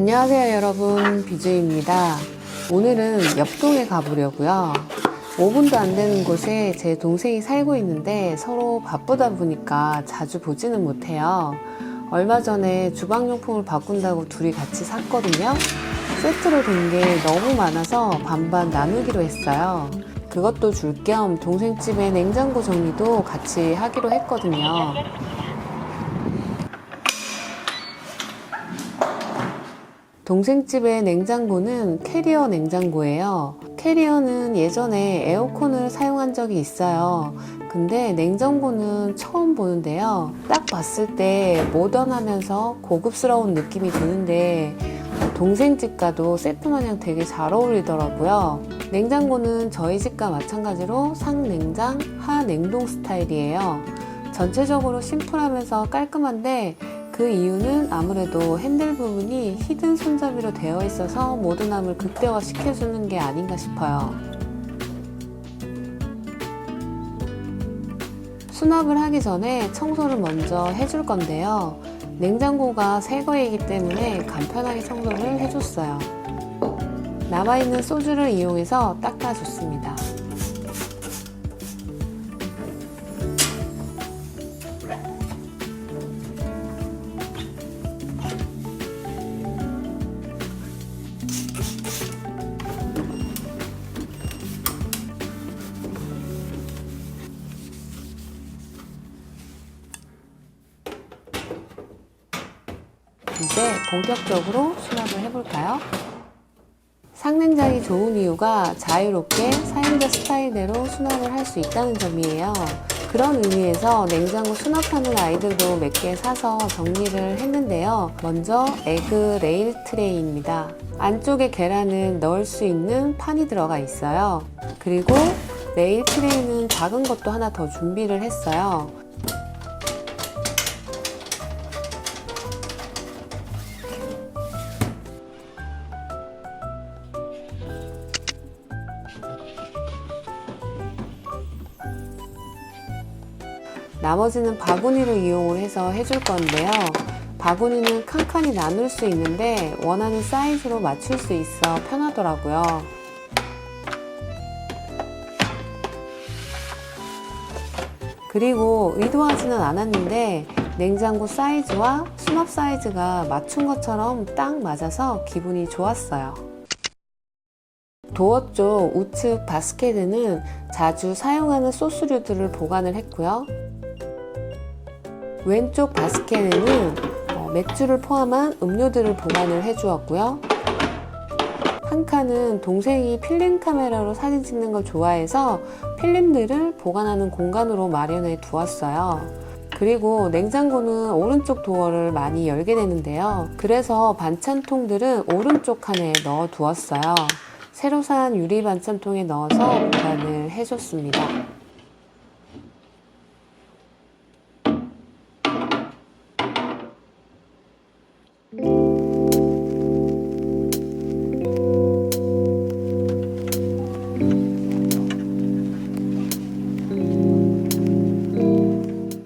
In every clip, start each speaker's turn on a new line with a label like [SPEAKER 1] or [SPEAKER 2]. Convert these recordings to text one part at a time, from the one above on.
[SPEAKER 1] 안녕하세요 여러분, 비주입니다. 오늘은 옆동에 가보려고요. 5분도 안 되는 곳에 제 동생이 살고 있는데 서로 바쁘다 보니까 자주 보지는 못해요. 얼마 전에 주방용품을 바꾼다고 둘이 같이 샀거든요. 세트로 된 게 너무 많아서 반반 나누기로 했어요. 그것도 줄 겸 동생 집에 냉장고 정리도 같이 하기로 했거든요. 동생 집의 냉장고는 캐리어 냉장고예요. 캐리어는 예전에 에어컨을 사용한 적이 있어요. 근데 냉장고는 처음 보는데요. 딱 봤을 때 모던하면서 고급스러운 느낌이 드는데 동생 집과도 세트 마냥 되게 잘 어울리더라고요. 냉장고는 저희 집과 마찬가지로 상냉장, 하냉동 스타일이에요. 전체적으로 심플하면서 깔끔한데 그 이유는 아무래도 핸들 부분이 히든 손잡이로 되어 있어서 모던함을 극대화 시켜주는 게 아닌가 싶어요. 수납을 하기 전에 청소를 먼저 해줄 건데요. 냉장고가 새 거이기 때문에 간편하게 청소를 해줬어요. 남아있는 소주를 이용해서 닦아줬습니다. 이제 본격적으로 수납을 해볼까요? 상냉장이 좋은 이유가 자유롭게 사용자 스타일대로 수납을 할 수 있다는 점이에요. 그런 의미에서 냉장고 수납하는 아이들도 몇 개 사서 정리를 했는데요. 먼저 에그 레일 트레이입니다. 안쪽에 계란을 넣을 수 있는 판이 들어가 있어요. 그리고 레일 트레이는 작은 것도 하나 더 준비를 했어요. 나머지는 바구니를 이용을 해서 해줄 건데요. 바구니는 칸칸이 나눌 수 있는데 원하는 사이즈로 맞출 수 있어 편하더라고요. 그리고 의도하지는 않았는데 냉장고 사이즈와 수납 사이즈가 맞춘 것처럼 딱 맞아서 기분이 좋았어요. 도어 쪽 우측 바스켓에는 자주 사용하는 소스류들을 보관을 했고요. 왼쪽 바스켓에는 맥주를 포함한 음료들을 보관을 해주었고요. 한 칸은 동생이 필름 카메라로 사진 찍는 걸 좋아해서 필름들을 보관하는 공간으로 마련해 두었어요. 그리고 냉장고는 오른쪽 도어를 많이 열게 되는데요. 그래서 반찬통들은 오른쪽 칸에 넣어 두었어요. 새로 산 유리 반찬통에 넣어서 보관을 해줬습니다.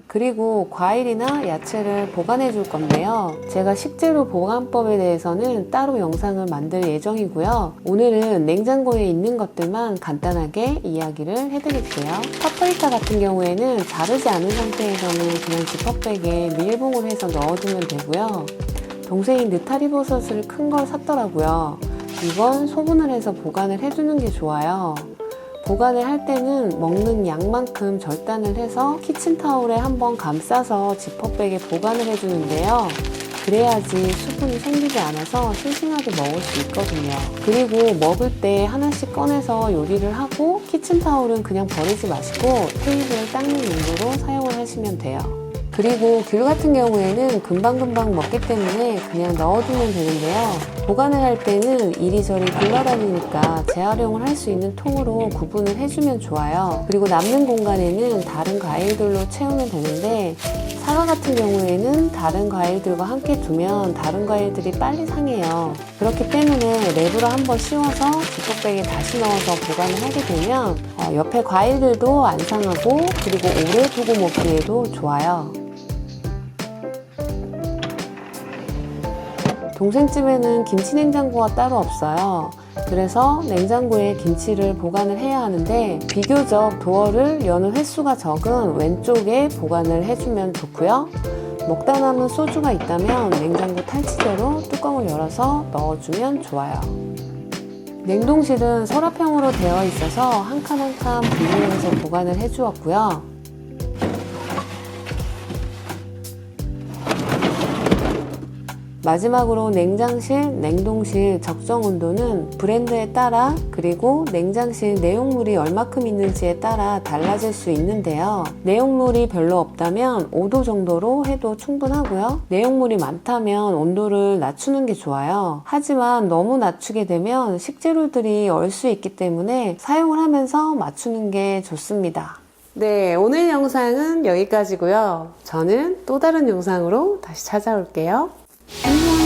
[SPEAKER 1] 그리고 과일이나 야채를 보관해 줄 건데요. 제가 식재료 보관법에 대해서는 따로 영상을 만들 예정이고요. 오늘은 냉장고에 있는 것들만 간단하게 이야기를 해드릴게요. 파프리카 같은 경우에는 자르지 않은 상태에서는 그냥 지퍼백에 밀봉을 해서 넣어주면 되고요. 동생이 느타리 버섯을 큰 걸 샀더라고요. 이건 소분을 해서 보관을 해주는 게 좋아요. 보관을 할 때는 먹는 양만큼 절단을 해서 키친타올에 한번 감싸서 지퍼백에 보관을 해주는데요. 그래야지 수분이 생기지 않아서 싱싱하게 먹을 수 있거든요. 그리고 먹을 때 하나씩 꺼내서 요리를 하고 키친타올은 그냥 버리지 마시고 테이블을 닦는 용도로 사용을 하시면 돼요. 그리고 귤 같은 경우에는 금방금방 먹기 때문에 그냥 넣어두면 되는데요. 보관을 할 때는 이리저리 굴러다니니까 재활용을 할 수 있는 통으로 구분을 해주면 좋아요. 그리고 남는 공간에는 다른 과일들로 채우면 되는데 사과 같은 경우에는 다른 과일들과 함께 두면 다른 과일들이 빨리 상해요. 그렇기 때문에 랩으로 한번 씌워서 지퍼백에 다시 넣어서 보관을 하게 되면 옆에 과일들도 안 상하고 그리고 오래 두고 먹기에도 좋아요. 동생 집에는 김치 냉장고가 따로 없어요. 그래서 냉장고에 김치를 보관을 해야 하는데 비교적 도어를 여는 횟수가 적은 왼쪽에 보관을 해주면 좋고요. 먹다 남은 소주가 있다면 냉장고 탈취제로 뚜껑을 열어서 넣어주면 좋아요. 냉동실은 서랍형으로 되어 있어서 한 칸 한 칸 분리해서 보관을 해주었고요. 마지막으로 냉장실, 냉동실 적정 온도는 브랜드에 따라 그리고 냉장실 내용물이 얼마큼 있는지에 따라 달라질 수 있는데요. 내용물이 별로 없다면 5도 정도로 해도 충분하고요. 내용물이 많다면 온도를 낮추는 게 좋아요. 하지만 너무 낮추게 되면 식재료들이 얼 수 있기 때문에 사용을 하면서 맞추는 게 좋습니다. 네, 오늘 영상은 여기까지고요. 저는 또 다른 영상으로 다시 찾아올게요. 안녕.